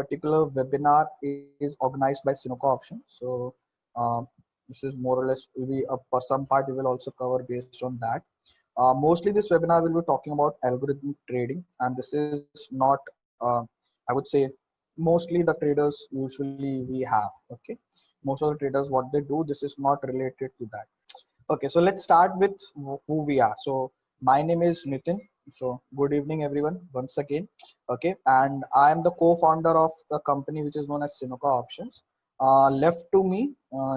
particular webinar is organized by Sinoco Options. So this is more or less will be some part we will also cover based on that. Mostly this webinar will be talking about algorithmic trading, and this is not, I would say, mostly the traders usually we have. Okay, most of the traders what they do, this is not related to that. Okay, so let's start with who we are. So my name is Nitin. So good evening everyone once again. Okay, and I am the co-founder of the company which is known as Sinoco Options. Left to me,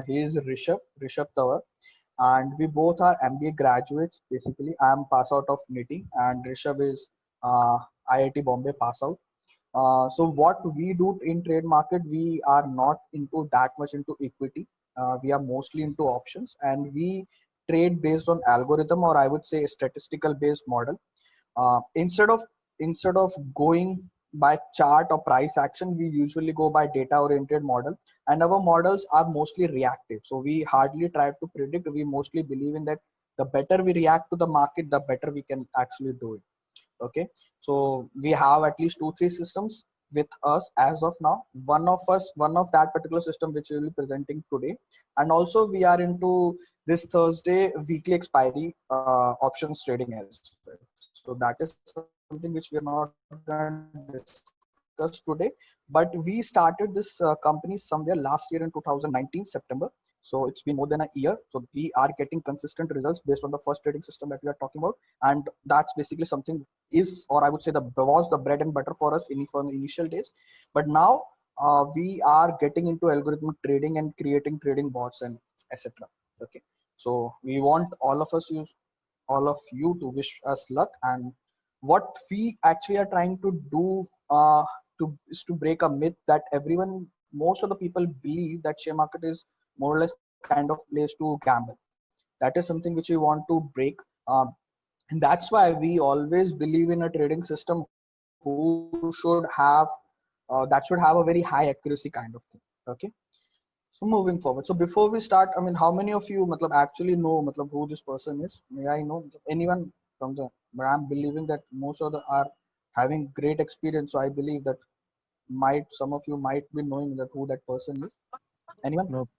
he is Rishabh Tawar, and we both are MBA graduates. Basically, I am pass out of NITI, and Rishabh is IIT Bombay pass out. So what we do in trade market, we are not into that much into equity. We are mostly into options, and we trade based on algorithm, or I would say a statistical based model. Instead of going by chart or price action, we usually go by data oriented model, and our models are mostly reactive. So we hardly try to predict. We mostly believe in that the better we react to the market, the better we can actually do it. Okay, so we have at least 2-3 systems with us as of now. One of that particular system which we will be presenting today, and also we are into this Thursday weekly expiry options trading as well. So that is something which we are not going to discuss today, but we started this company somewhere last year in 2019 September. So it's been more than a year. So we are getting consistent results based on the first trading system that we are talking about, and that's basically something is, or I would say, the was the bread and butter for us from the initial days. But now we are getting into algorithmic trading and creating trading bots and etc. Okay, so we want all of you to wish us luck. And what we actually are trying to do is to break a myth that most of the people believe that share market is more or less kind of place to gamble. That is something which we want to break. And that's why we always believe in a trading system that should have a very high accuracy kind of thing. Okay, so moving forward, so before we start, I mean, how many of you actually know who this person is? May I know anyone from the, but I'm believing that most of the are having great experience, so I believe that some of you might be knowing that who that person is. Anyone? Nope,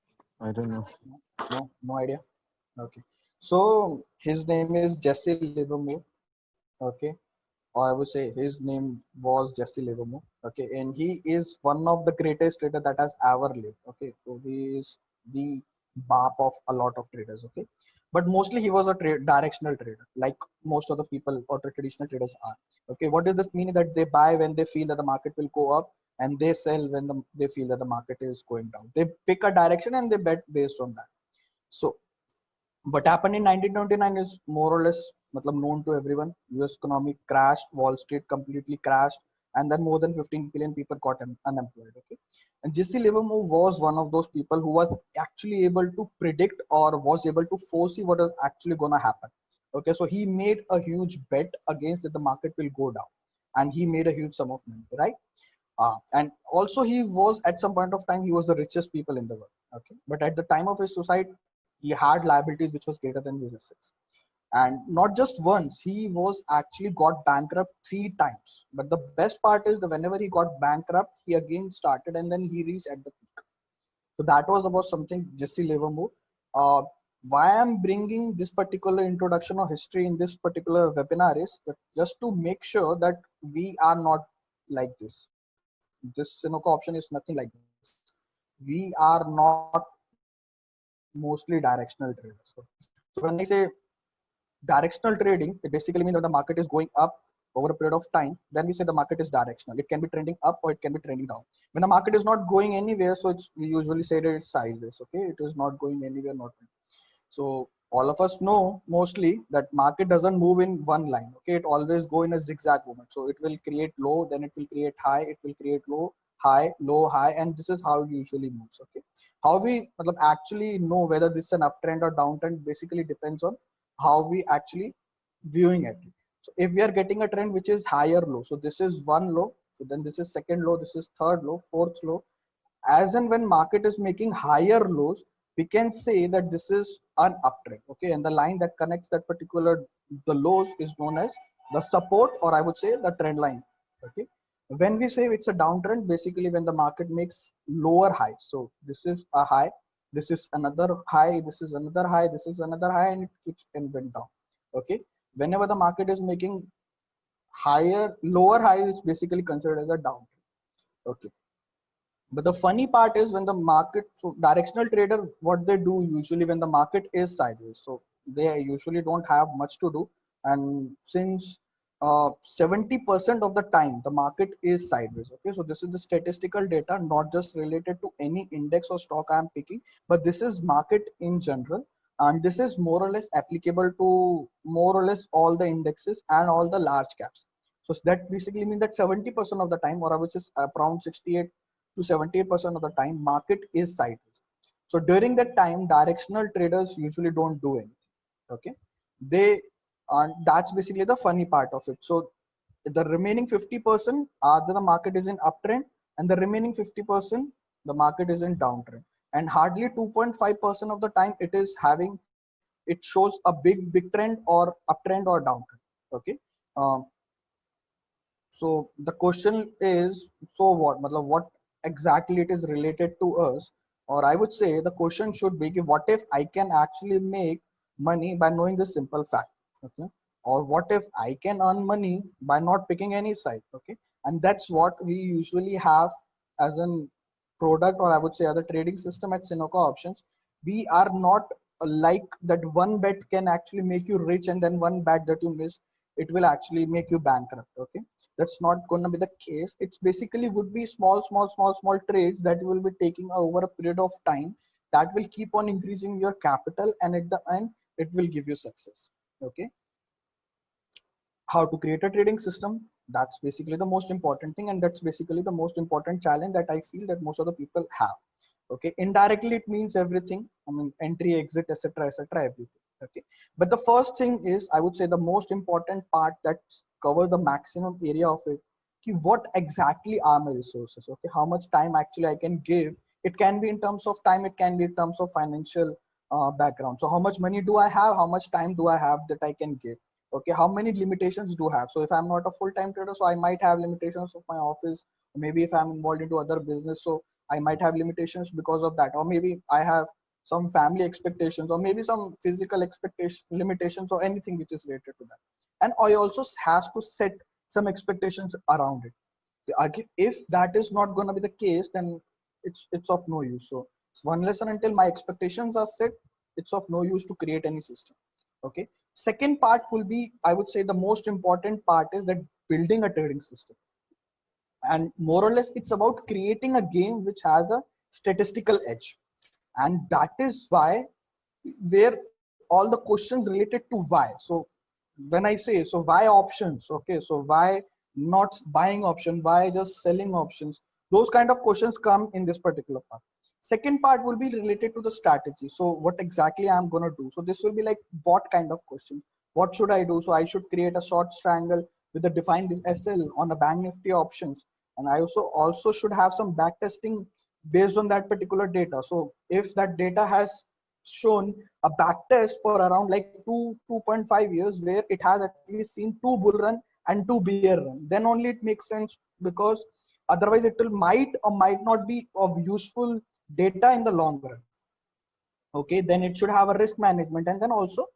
I don't know. No idea. Okay, so his name is Jesse Livermore. Okay, or I would say his name was Jesse Livermore. Okay, and he is one of the greatest trader that has ever lived. Okay, so he is the bap of a lot of traders. Okay, but mostly he was a directional trader, like most of the people or the traditional traders are. Okay, what does this mean? That they buy when they feel that the market will go up, and they sell when they feel that the market is going down. They pick a direction and they bet based on that. So what happened in 1929 is more or less known to everyone. US economy crashed, Wall Street completely crashed, and then more than 15 billion people got unemployed. Okay, and Jesse Livermore was one of those people who was actually able to predict or was able to foresee what is actually going to happen. Okay, so he made a huge bet against that the market will go down, and he made a huge sum of money, right? And also he was at some point of time he was the richest people in the world. Okay, but at the time of his suicide, he had liabilities which was greater than his assets. And not just once, he was actually got bankrupt 3 times. But the best part is that whenever he got bankrupt, he again started and then he reached at the peak. So that was about something Jesse Livermore. Uh, why I'm bringing this particular introduction or history in this particular webinar is that just to make sure that we are not like this. This Sinoco option is nothing like this. We are not mostly directional traders. So when I say directional trading, it basically means when the market is going up over a period of time, then we say the market is directional. It can be trending up or it can be trending down. When the market is not going anywhere, so we usually say that it's sideways. Okay, it is not going anywhere, not. So all of us know mostly that market doesn't move in one line. Okay, it always go in a zigzag movement. So it will create low, then it will create high, it will create low, high, and this is how it usually moves. Okay, how we actually know whether this is an uptrend or downtrend basically depends on how we actually viewing at it. So if we are getting a trend which is higher low, so this is one low, so then this is second low, this is third low, fourth low. As and when market is making higher lows, we can say that this is an uptrend. Okay, and the line that connects that particular the lows is known as the support, or I would say the trend line. Okay, When we say it's a downtrend, basically when the market makes lower highs. So this is a high, this is another high, this is another high, this is another high, and it keeps and went down. Okay. Whenever the market is making lower highs, it's basically considered as a downtrend. Okay. But the funny part is when the market, so directional trader, what they do usually when the market is sideways, so they usually don't have much to do. And since 70% of the time the market is sideways, okay, so this is the statistical data, not just related to any index or stock I'm picking, but this is market in general. And this is more or less applicable to more or less all the indexes and all the large caps. So that basically means that 70% of the time, or which is around 68 to 78% of the time, market is sideways. So during that time, directional traders usually don't do anything. Okay, they that's basically the funny part of it. So the remaining 50% are the market is in uptrend, and the remaining 50% the market is in downtrend. And hardly 2.5% of the time it shows a big trend or uptrend or downtrend. Okay. Um, so the question is, so what? What exactly it is related to us? Or I would say the question should be, what if I can actually make money by knowing this simple fact? Okay. Or what if I can earn money by not picking any side? Okay. And that's what we usually have as an product, or I would say as a trading system at Sinoco Options. We are not like that one bet can actually make you rich, and then one bet that you miss, it will actually make you bankrupt. Okay, that's not going to be the case. It's basically would be small trades that you will be taking over a period of time, that will keep on increasing your capital, and at the end it will give you success. Okay, how to create a trading system, that's basically the most important thing, and that's basically the most important challenge that I feel that most of the people have. Okay, indirectly it means everything, I mean entry, exit, etc, everything. Okay, but the first thing is, I would say the most important part that cover the maximum area of it, what exactly are my resources. Okay, how much time actually I can give. It can be in terms of time, it can be in terms of financial background. So how much money do I have, how much time do I have that I can give. Okay, how many limitations do I have. So if I'm not a full-time trader, so I might have limitations of my office. Maybe if I'm involved into other business, so I might have limitations because of that. Or maybe I have some family expectations, or maybe some physical expectation limitations, or anything which is related to that. And I also has to set some expectations around it. If that is not going to be the case, then it's of no use. So it's one lesson, until my expectations are set, it's of no use to create any system. Okay, second part will be, I would say the most important part is that building a trading system. And more or less it's about creating a game which has a statistical edge. And that is why, where all the questions related to why. So when I say, so why options, okay, so why not buying option, why just selling options, those kind of questions come in this particular part. Second part will be related to the strategy. So what exactly I'm going to do. So this will be like, what kind of question, what should I do. So I should create a short triangle with a defined SL on a bank nifty options, and I also should have some back testing based on that particular data. So if that data has shown a back test for around like 2.5 years, where it has at least seen two bull run and two bear run, then only it makes sense, because otherwise it will might or might not be of useful data in the long run. Okay, then it should have a risk management, and then also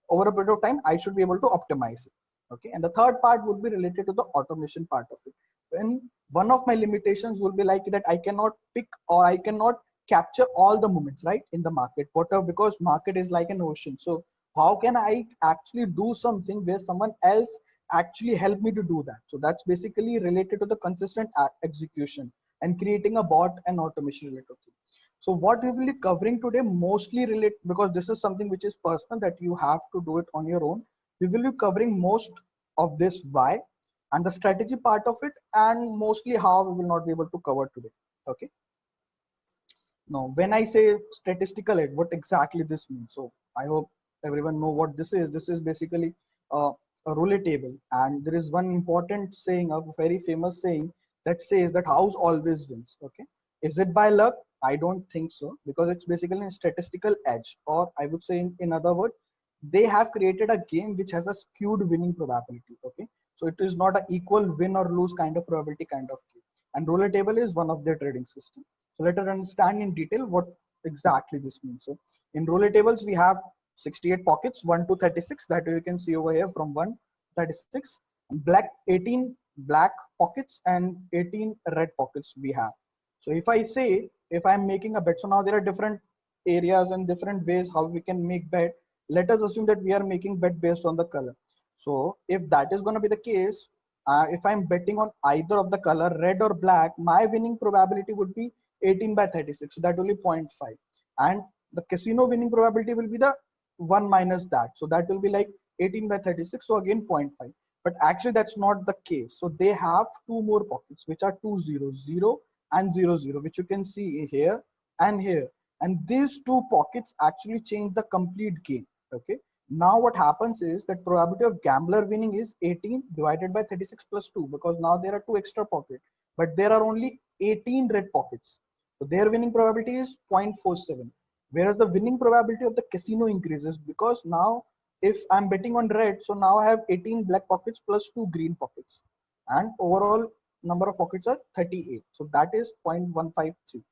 over a period of time I should be able to optimize it. Okay, and the third part would be related to the automation part of it. When one of my limitations will be like that, I cannot pick, or I cannot capture all the movements right in the market, whatever, because market is like an ocean. So how can I actually do something where someone else actually help me to do that. So that's basically related to the consistent execution and creating a bot and automation related thing. So what we will be covering today mostly relate, because this is something which is personal that you have to do it on your own. We will be covering most of this why and the strategy part of it, and mostly how we will not be able to cover today. Okay. Now, when I say statistical edge, what exactly this means? So I hope everyone know what this is. This is basically a roulette table, and there is one important saying, a very famous saying that says that house always wins. Okay, is it by luck? I don't think so, because it's basically a statistical edge, or I would say in other words, they have created a game which has a skewed winning probability. Okay, So it is not an equal win or lose kind of probability kind of game. And roulette table is one of their trading system. So let us understand in detail what exactly this means. So in roulette tables, we have 68 pockets, 1 to 36, that you can see over here from 1 to 36. Black 18 black pockets and 18 red pockets we have. So if I say, if I'm making a bet, so now there are different areas and different ways how we can make bet. Let us assume that we are making bet based on the color. So if that is going to be the case, if I'm betting on either of the color, red or black, my winning probability would be 18 by 36. So that will be 0.5. And the casino winning probability will be the 1 minus that. So that will be like 18 by 36. So again 0.5. But actually that's not the case. So they have two more pockets, which are 2 zeros, 0 and 0, 0, which you can see here and here. And these two pockets actually change the complete game. Okay. Now what happens is that probability of gambler winning is 18 divided by 36 plus 2, because now there are two extra pockets, but there are only 18 red pockets. So their winning probability is 0.47. Whereas the winning probability of the casino increases, because now if I'm betting on red, so now I have 18 black pockets plus 2 green pockets, and overall number of pockets are 38. So that is 0.153.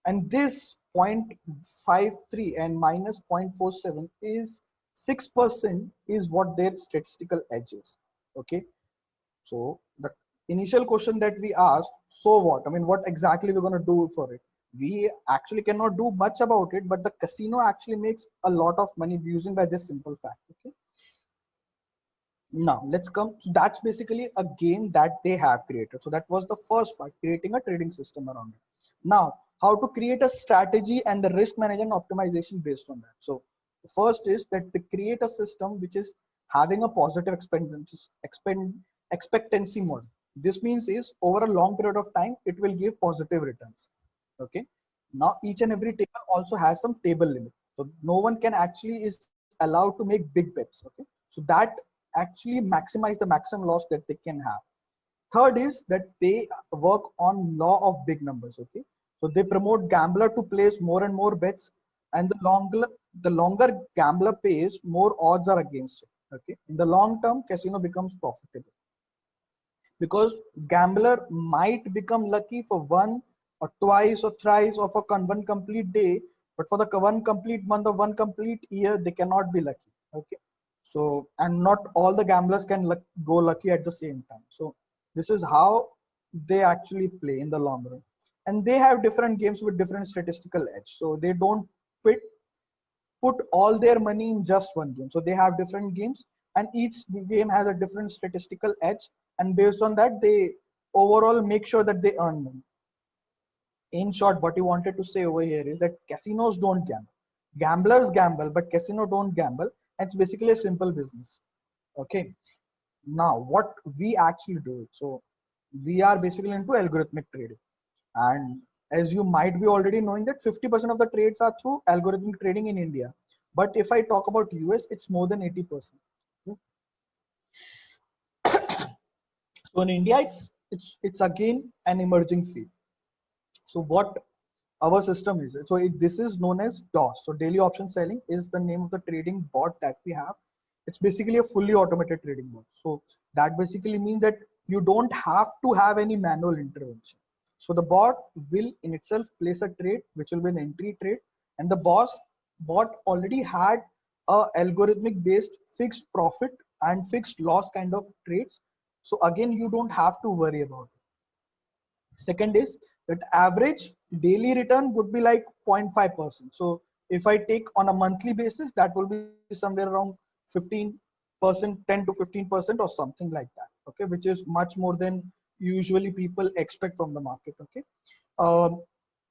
And this 0.53 and minus 0.47 is 6% is what their statistical edge is. Okay. So the initial question that we asked, so what? I mean, what exactly we're going to do for it? We actually cannot do much about it, but the casino actually makes a lot of money using by this simple fact. Okay. Now let's come. So that's basically a game that they have created. So that was the first part, creating a trading system around it. Now, how to create a strategy and the risk management optimization based on that. So the first is that they create a system which is having a positive expectancy model. This means is over a long period of time, it will give positive returns. Okay. Now each and every table also has some table limit. So no one can actually is allowed to make big bets. Okay. So that actually maximize the maximum loss that they can have. Third is that they work on law of big numbers. Okay. So they promote gambler to place more and more bets, and the longer gambler pays, more odds are against it. Okay. In the long term, casino becomes profitable, because gambler might become lucky for one or twice or thrice of a one complete day, but for the one complete month or one complete year, they cannot be lucky. Okay. So, and not all the gamblers can go lucky at the same time. So this is how they actually play in the long run. And they have different games with different statistical edge. So they don't put all their money in just one game. So they have different games, and each game has a different statistical edge. And based on that, they overall make sure that they earn money. In short, what you wanted to say over here is that casinos don't gamble. Gamblers gamble, but casino don't gamble. It's basically a simple business. Okay. Now, what we actually do, so we are basically into algorithmic trading. And as you might be already knowing that 50% of the trades are through algorithmic trading in India. But if I talk about US, it's more than 80%. So in India, it's again an emerging field. So what our system is, so this is known as DOS. So daily option selling is the name of the trading bot that we have. It's basically a fully automated trading bot. So that basically means that you don't have to have any manual intervention. So the bot will in itself place a trade, which will be an entry trade, and the bot already had a algorithmic based fixed profit and fixed loss kind of trades. So again, you don't have to worry about it. Second is that average daily return would be like 0.5%. So if I take on a monthly basis, that will be somewhere around 15%, 10 to 15% or something like that. Okay, which is much more than usually people expect from the market. Okay.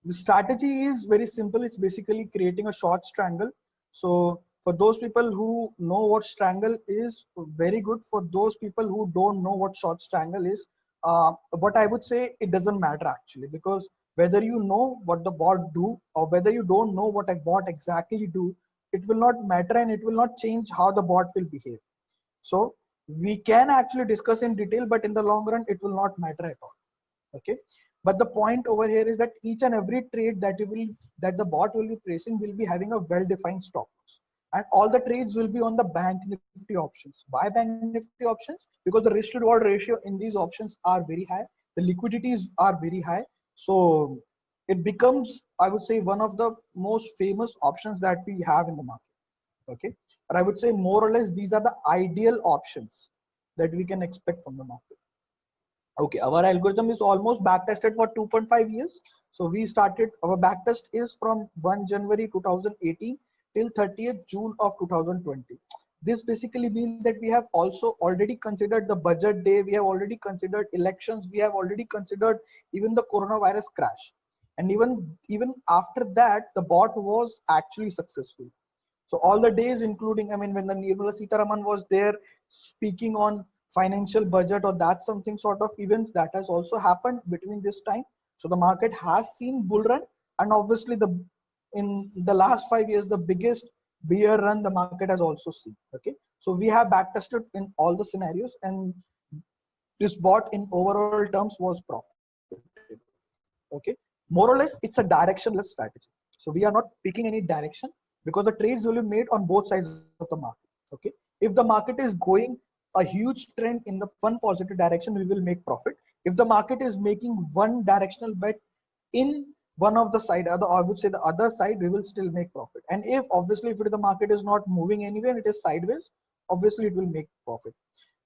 The strategy is very simple. It's basically creating a short strangle. So for those people who know what strangle is, very good. For those people who don't know what short strangle is, what I would say, it doesn't matter actually, because whether you know what the bot do or whether you don't know what a bot exactly do, it will not matter, and it will not change how the bot will behave. So we can actually discuss in detail, but in the long run, it will not matter at all. Okay. But the point over here is that each and every trade that the bot will be placing will be having a well-defined stop loss. and all the trades will be on the bank nifty options. Why bank nifty options? Because the risk to reward ratio in these options are very high, the liquidities are very high, so it becomes, I would say, one of the most famous options that we have in the market. Okay, but I would say more or less these are the ideal options that we can expect from the market. Okay, our algorithm is almost back tested for 2.5 years. So we started, our back test is from 1 January 2018 till 30th June of 2020. This basically means that we have also already considered the budget day, we have already considered elections, we have already considered even the coronavirus crash. And even after that, the bot was actually successful. So all the days, including, I mean, when the Nirmala Sitharaman was there speaking on financial budget or that something sort of events that has also happened between this time. So the market has seen bull run, and obviously the in the last 5 years, the biggest bear run the market has also seen. Okay, so we have back tested in all the scenarios, and this bot in overall terms was profitable. Okay, more or less it's a directionless strategy. So we are not picking any direction because the trades will be made on both sides of the market. Okay, if the market is going a huge trend in the one positive direction, we will make profit. If the market is making one directional bet in one of the side, other, I would say the other side, we will still make profit. And if obviously if the market is not moving anywhere, it is sideways, obviously it will make profit.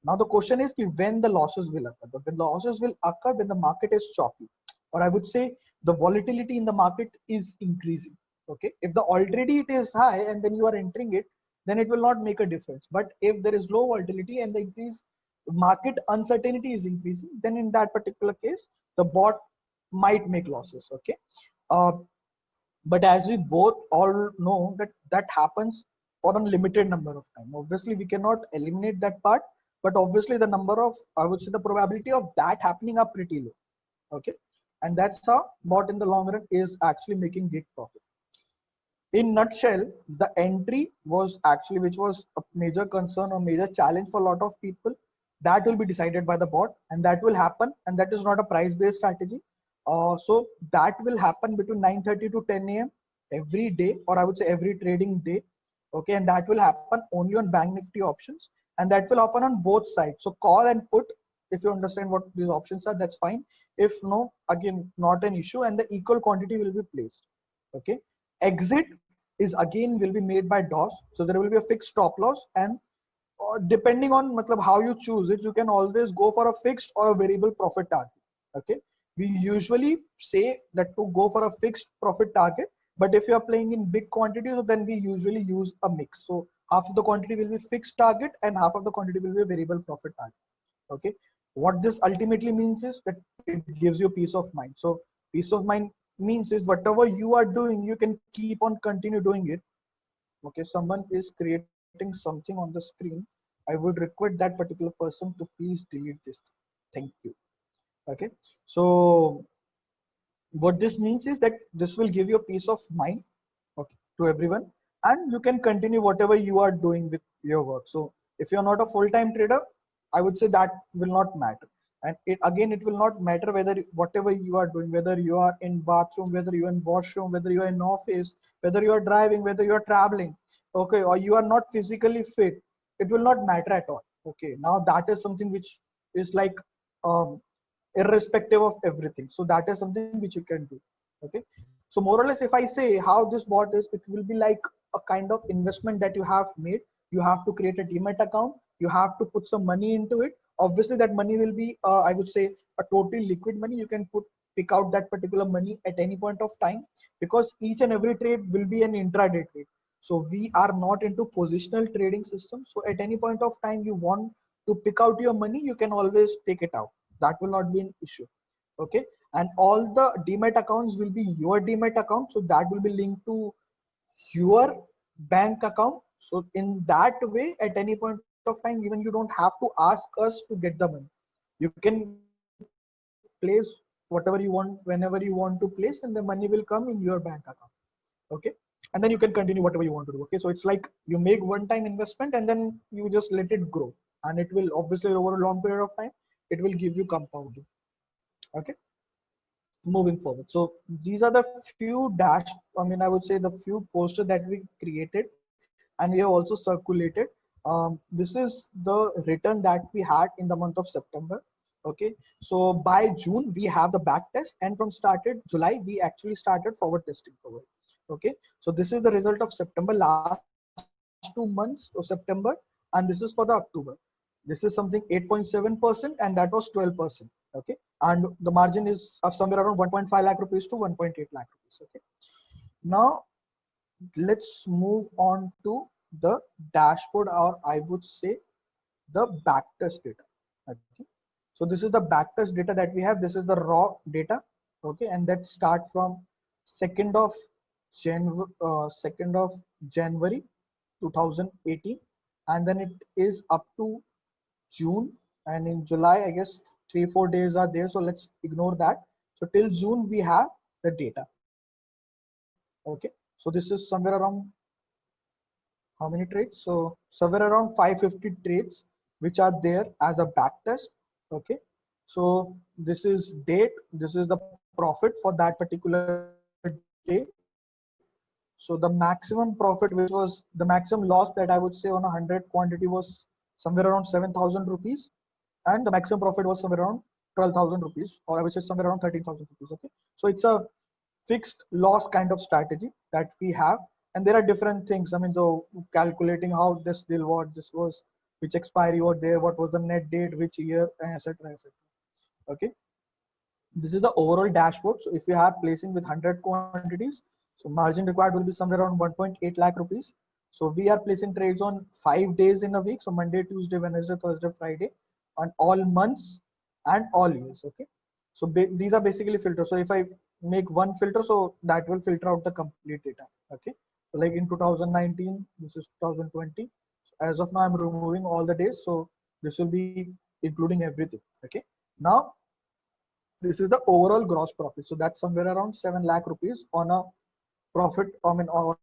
Now the question is when the losses will occur. The losses will occur when the market is choppy, or I would say the volatility in the market is increasing. Okay, if the already it is high and then you are entering it, then it will not make a difference. But if there is low volatility and the increase market uncertainty is increasing, then in that particular case, the bot might make losses. Okay, uh, but as we both all know that that happens for a limited number of time. Obviously, we cannot eliminate that part, but obviously the number of, I would say, the probability of that happening are pretty low. Okay, and that's how bot in the long run is actually making big profit. In nutshell, the entry was actually, which was a major concern or major challenge for a lot of people, that will be decided by the bot, and that will happen, and that is not a price based strategy. So that will happen between 9:30 to 10 a.m. every day, or I would say every trading day. Okay, and that will happen only on bank nifty options, and that will happen on both sides. So call and put, if you understand what these options are, that's fine. If no, again, not an issue, and the equal quantity will be placed. Okay, exit is again will be made by DOS, so there will be a fixed stop loss, and depending on matlab, how you choose it, you can always go for a fixed or a variable profit target. Okay, we usually say that to go for a fixed profit target, but if you are playing in big quantities, then we usually use a mix. So half of the quantity will be fixed target and half of the quantity will be a variable profit target. Okay, what this ultimately means is that it gives you peace of mind. So peace of mind means is whatever you are doing, you can keep on continue doing it. Okay, someone is creating something on the screen. I would request that particular person to please delete this. Thank you. Okay, so what this means is that this will give you a peace of mind, okay, to everyone, and you can continue whatever you are doing with your work. So if you're not a full-time trader, I would say that will not matter. And it again, it will not matter whether whatever you are doing, whether you are in bathroom, whether you're in washroom, whether you're in office, whether you are driving, whether you are traveling, okay, or you are not physically fit, it will not matter at all. Okay, now that is something which is like um, irrespective of everything. So that is something which you can do. Okay, so more or less, if I say how this bot is, it will be like a kind of investment that you have made. You have to create a demat account, you have to put some money into it. Obviously that money will be I would say a totally liquid money. You can pick out that particular money at any point of time, because each and every trade will be an intraday trade. So we are not into positional trading system. So at any point of time you want to pick out your money, you can always take it out. That will not be an issue. Okay, and all the demat accounts will be your demat account, so that will be linked to your bank account. So in that way, at any point of time, even you don't have to ask us to get the money. You can place whatever you want whenever you want to place, and the money will come in your bank account. Okay, and then you can continue whatever you want to do. Okay, so it's like you make one time investment and then you just let it grow, and it will obviously over a long period of time it will give you compounding. Okay, moving forward, so these are the few dash, I mean, I would say the few posters that we created and we have also circulated. This is the return that we had in the month of September. Okay, so by June we have the back test, and from started July we actually started forward testing forward. Okay, so this is the result of September, last 2 months of September, and this is for the October. This is something 8.7%, and that was 12%. Okay, and the margin is of somewhere around 1.5 lakh rupees to 1.8 lakh rupees. Okay, now let's move on to the dashboard, or I would say the backtest data. Okay, so this is the backtest data that we have. This is the raw data. Okay, and that start from 2nd of 2nd of January 2018, and then it is up to June, and in July I guess 3-4 days are there, so let's ignore that. So till June we have the data. Okay, so this is somewhere around how many trades? So somewhere around 550 trades which are there as a back test. Okay, so this is date, this is the profit for that particular day. So the maximum profit, which was the maximum loss that I would say on a 100 quantity, was somewhere around 7,000 rupees, and the maximum profit was somewhere around 12,000 rupees, or I would say somewhere around 13,000 rupees. Okay, so it's a fixed loss kind of strategy that we have, and there are different things. I mean, so calculating how this deal, what this was, which expiry was there, what was the net date, which year, etc., etc. Okay, this is the overall dashboard. So if you have placing with 100 quantities, so margin required will be somewhere around 1.8 lakh rupees. So we are placing trades on 5 days in a week, so Monday, Tuesday, Wednesday, Thursday, Friday, on all months and all years. Okay, so these are basically filters. So if I make one filter, so that will filter out the complete data. Okay, so like in 2019, this is 2020. So as of now I'm removing all the days, so this will be including everything. Okay, now this is the overall gross profit. So that's somewhere around 7 lakh rupees on a profit, I mean, on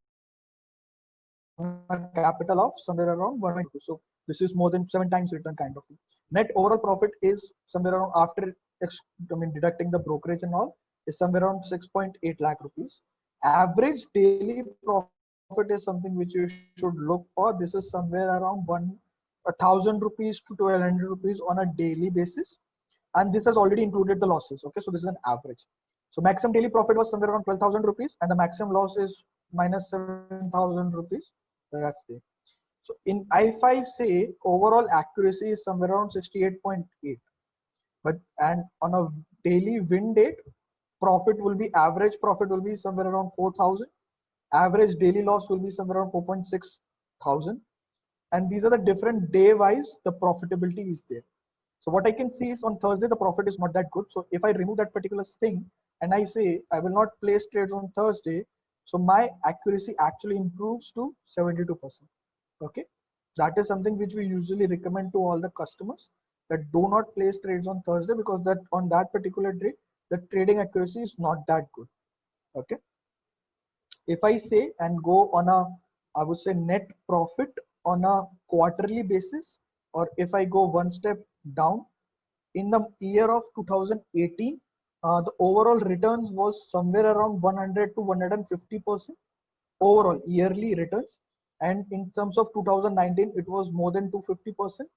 a capital of somewhere around 1.2. So this is more than 7 times return kind of thing. Net overall profit is somewhere around, after deducting the brokerage and all, is somewhere around 6.8 lakh rupees. Average daily profit is something which you should look for. This is somewhere around 1,000 rupees to 1,200 rupees on a daily basis, and this has already included the losses. Okay, so this is an average. So maximum daily profit was somewhere around 12,000 rupees, and the maximum loss is minus 7,000 rupees. So that's there. So in, if I say overall accuracy is somewhere around 68.8, but and on a daily win date, profit will be, average profit will be somewhere around 4,000. Average daily loss will be somewhere around 4.6 thousand, and these are the different day wise the profitability is there. So what I can see is on Thursday, the profit is not that good. So if I remove that particular thing and I say I will not place trades on Thursday, so my accuracy actually improves to 72%. Okay, that is something which we usually recommend to all the customers, that do not place trades on Thursday, because that on that particular day, the trading accuracy is not that good. Okay, if I say and go on a, I would say, net profit on a quarterly basis, or if I go one step down, in the year of 2018, the overall returns was somewhere around 100 to 150% overall yearly returns, and in terms of 2019 it was more than 250%,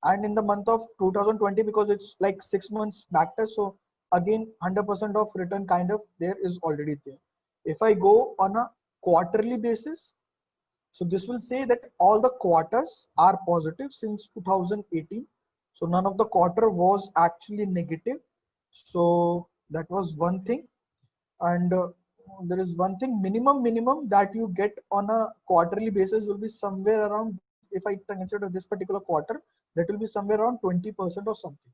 and in the month of 2020, because it's like 6 months back test, so again 100% of return kind of there is already there. If I go on a quarterly basis, so this will say that all the quarters are positive since 2018. So none of the quarter was actually negative. So that was one thing. And there is one thing, minimum that you get on a quarterly basis will be somewhere around, if I consider this particular quarter, that will be somewhere around 20% or something.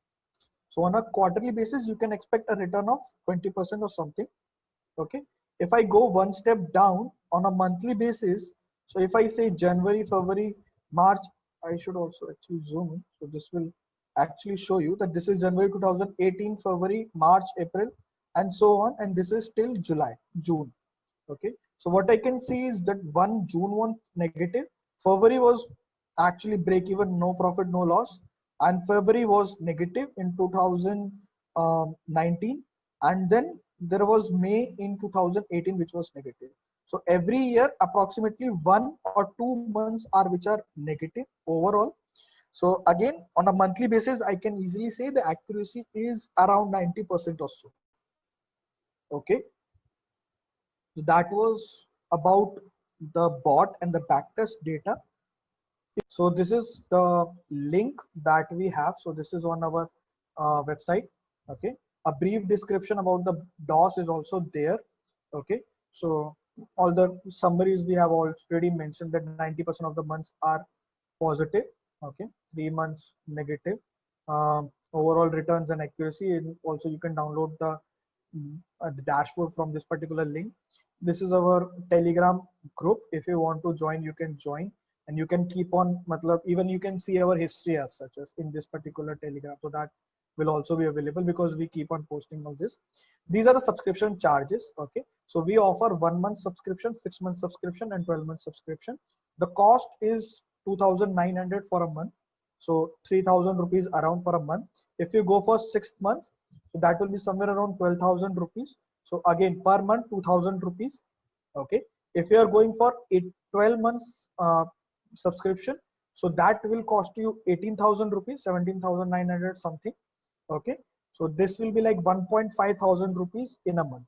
So on a quarterly basis, you can expect a return of 20% or something. Okay, if I go one step down on a monthly basis, so if I say January, February, March, I should also actually zoom in, so this will actually show you that this is January 2018, February, March, April, and so on, and this is till June. Okay, so what I can see is that June was negative, February was actually break even, no profit, no loss, and February was negative in 2019, and then there was May in 2018 which was negative. So every year, approximately 1 or 2 months are which are negative overall. So again, on a monthly basis, I can easily say the accuracy is around 90% or so. Okay. So that was about the bot and the backtest data. So this is the link that we have. So this is on our website. Okay. A brief description about the DOS is also there. Okay. So all the summaries we have already mentioned that 90% of the months are positive. Okay. 3 months negative. Overall returns and accuracy. And also you can download the dashboard from this particular link. This is our Telegram group. If you want to join, you can join, and you can keep on matlab, even you can see our history as such as in this particular Telegram. So that will also be available because we keep on posting all this. These are the subscription charges. Okay. So we offer 1 month subscription, 6 month subscription, and 12-month subscription. The cost is 2,900 for a month. So 3,000 rupees around for a month. If you go for 6 months, so that will be somewhere around 12,000 rupees. So again, per month, 2,000 rupees. Okay. If you are going for 12 months subscription, so that will cost you 18,000 rupees, 17,900 something. Okay. So this will be like 1.5 thousand rupees in a month.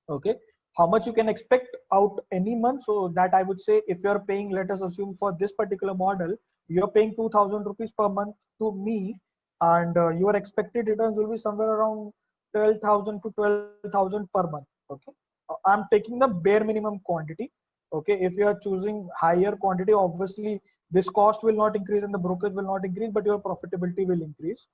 Okay. How much you can expect out any month? So that I would say, if you're paying, let us assume for this particular model, you're paying 2,000 rupees per month to me, and your expected returns will be somewhere around 12,000 to 12,000 per month. Okay. I'm taking the bare minimum quantity. Okay. If you are choosing higher quantity, obviously this cost will not increase and the brokerage will not increase, but your profitability will increase.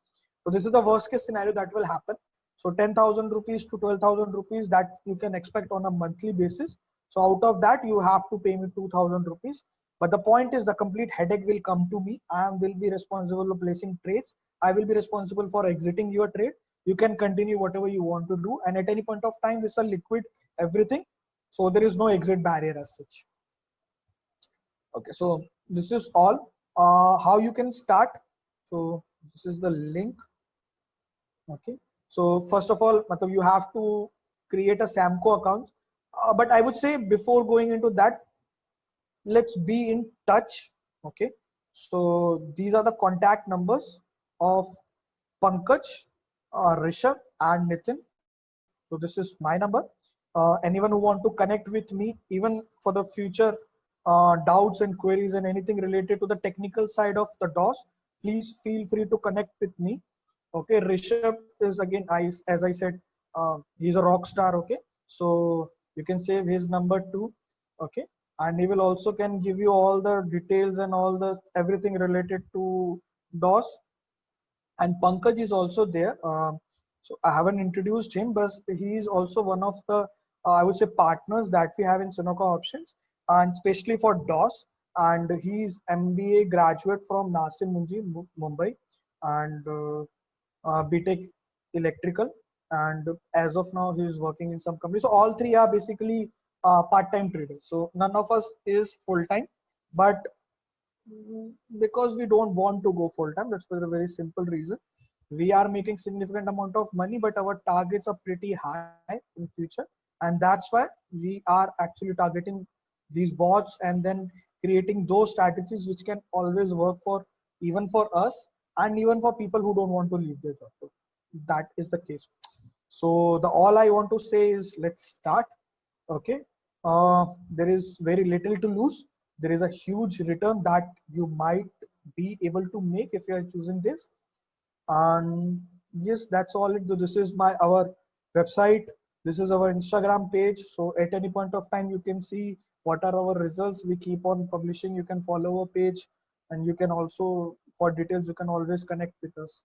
So this is the worst case scenario that will happen. So 10,000 rupees to 12,000 rupees that you can expect on a monthly basis. So out of that, you have to pay me 2,000 rupees. But the point is, the complete headache will come to me. I will be responsible for placing trades. I will be responsible for exiting your trade. You can continue whatever you want to do. And at any point of time, this is a liquid everything. So there is no exit barrier as such. Okay, so this is all. How you can start. So this is the link. Okay. So first of all, you have to create a Samco account. But I would say before going into that, let's be in touch. Okay. So these are the contact numbers of Pankaj, Rishabh, and Nitin. So this is my number. Anyone who want to connect with me, even for the future doubts and queries and anything related to the technical side of the DOS, please feel free to connect with me. Okay, Rishabh is again, as I said, he's a rock star. Okay, so you can save his number too. Okay, and he will also can give you all the details and all the everything related to DOS. And Pankaj is also there. So I haven't introduced him, but he is also one of the I would say partners that we have in Sunoco Options, and especially for DOS. And he's MBA graduate from Nasim Munji, Mumbai, and BTech Electrical. And as of now, he is working in some company. So all three are basically part-time traders. So none of us is full-time, but because we don't want to go full-time, that's for a very simple reason. We are making significant amount of money, but our targets are pretty high in future, and that's why we are actually targeting these bots and then creating those strategies which can always work for even for us and even for people who don't want to leave their job. So that is the case. So the all I want to say is, let's start. Okay. There is very little to lose. There is a huge return that you might be able to make if you are choosing this. And yes, that's all it. This is our website. This is our Instagram page. So at any point of time, you can see what are our results. We keep on publishing. You can follow our page, and you can also, for details, you can always connect with us.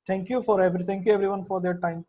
Thank you everyone for their time.